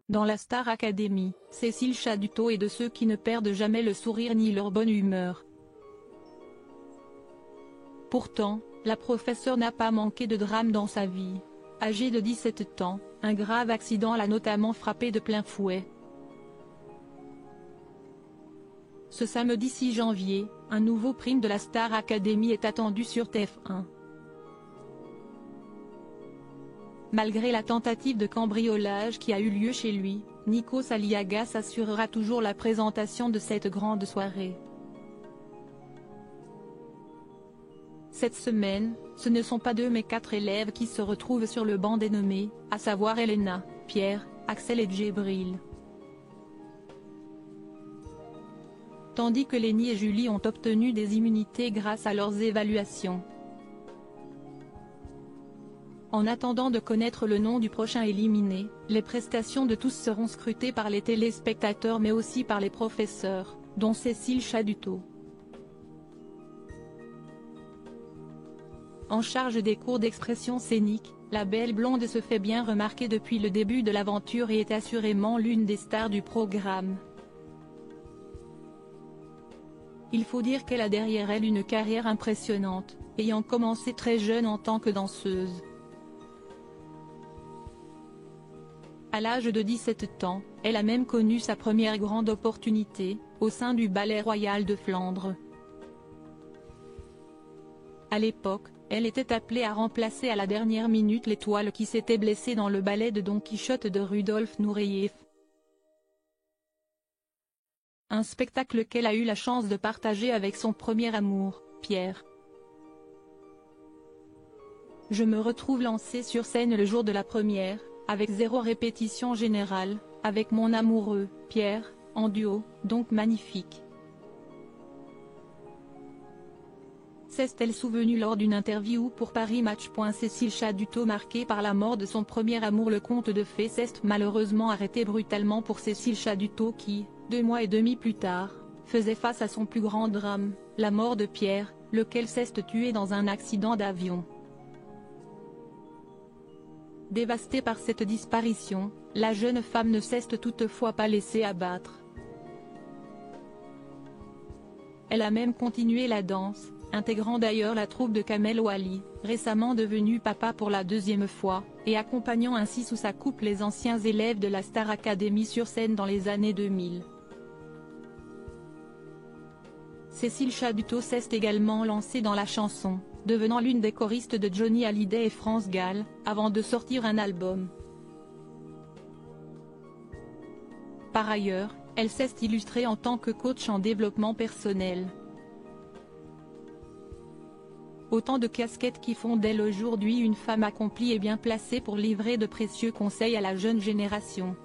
Dans la Star Academy, Cécile Chaduto est de ceux qui ne perdent jamais le sourire ni leur bonne humeur. Pourtant, la professeure n'a pas manqué de drame dans sa vie. Âgée de 17 ans, un grave accident l'a notamment frappée de plein fouet. Ce samedi 6 janvier, un nouveau prime de la Star Academy est attendu sur TF1. Malgré la tentative de cambriolage qui a eu lieu chez lui, Nikos Aliagas assurera toujours la présentation de cette grande soirée. Cette semaine, ce ne sont pas 2 mais 4 élèves qui se retrouvent sur le banc des nommés, à savoir Elena, Pierre, Axel et Djibril. Tandis que Lénie et Julie ont obtenu des immunités grâce à leurs évaluations. En attendant de connaître le nom du prochain éliminé, les prestations de tous seront scrutées par les téléspectateurs mais aussi par les professeurs, dont Cécile Chaduto. En charge des cours d'expression scénique, la belle blonde se fait bien remarquer depuis le début de l'aventure et est assurément l'une des stars du programme. Il faut dire qu'elle a derrière elle une carrière impressionnante, ayant commencé très jeune en tant que danseuse. À l'âge de 17 ans, elle a même connu sa première grande opportunité, au sein du Ballet Royal de Flandre. À l'époque, elle était appelée à remplacer à la dernière minute l'étoile qui s'était blessée dans le ballet de Don Quichotte de Rudolf Nureyev. Un spectacle qu'elle a eu la chance de partager avec son premier amour, Pierre. Je me retrouve lancée sur scène le jour de la première, avec 0 répétition générale, avec mon amoureux, Pierre, en duo, donc magnifique. S'est-elle souvenue lors d'une interview pour Paris Match. Cécile Chaduto marquée par la mort de son premier amour. Le conte de fées s'est malheureusement arrêté brutalement pour Cécile Chaduto qui, 2 mois et demi plus tard, faisait face à son plus grand drame, la mort de Pierre, lequel s'est tué dans un accident d'avion. Dévastée par cette disparition, la jeune femme ne s'est toutefois pas laissée abattre. Elle a même continué la danse, intégrant d'ailleurs la troupe de Kamel Ouali, récemment devenu papa pour la 2e fois, et accompagnant ainsi sous sa coupe les anciens élèves de la Star Academy sur scène dans les années 2000. Cécile Chaduto s'est également lancée dans la chanson, devenant l'une des choristes de Johnny Hallyday et France Gall, avant de sortir un album. Par ailleurs, elle s'est illustrée en tant que coach en développement personnel. Autant de casquettes qui font d'elle aujourd'hui une femme accomplie et bien placée pour livrer de précieux conseils à la jeune génération.